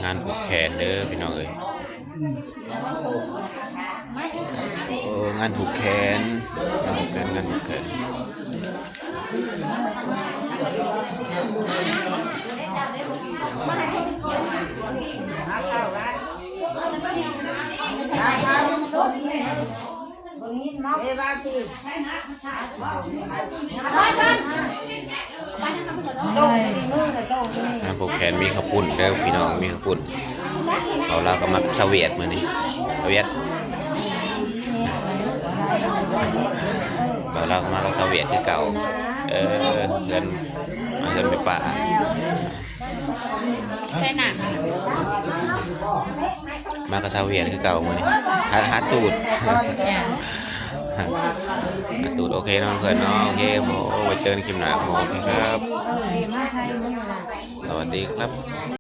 งานผูกแขนเด้อพี่น้องเอ้ยงานผูกแขนงานผูกแขนผูกแขนมีข้าวปุ้นเด้อพี่น้องมีข้าวปุ้นเราก็มักเสวียดมื้อนี้เสวียดเรามากับเสวียดคือเก่าเงินมาเงินไปป่าใช่หนักมากับเสวียดคือเก่ามื้อนี้หาตูดตูดโอเคน้องเพื่อนเนาะโอเคผมไว้เจอกันคลิปหน้าผมโอเคครับสวัสดีครับ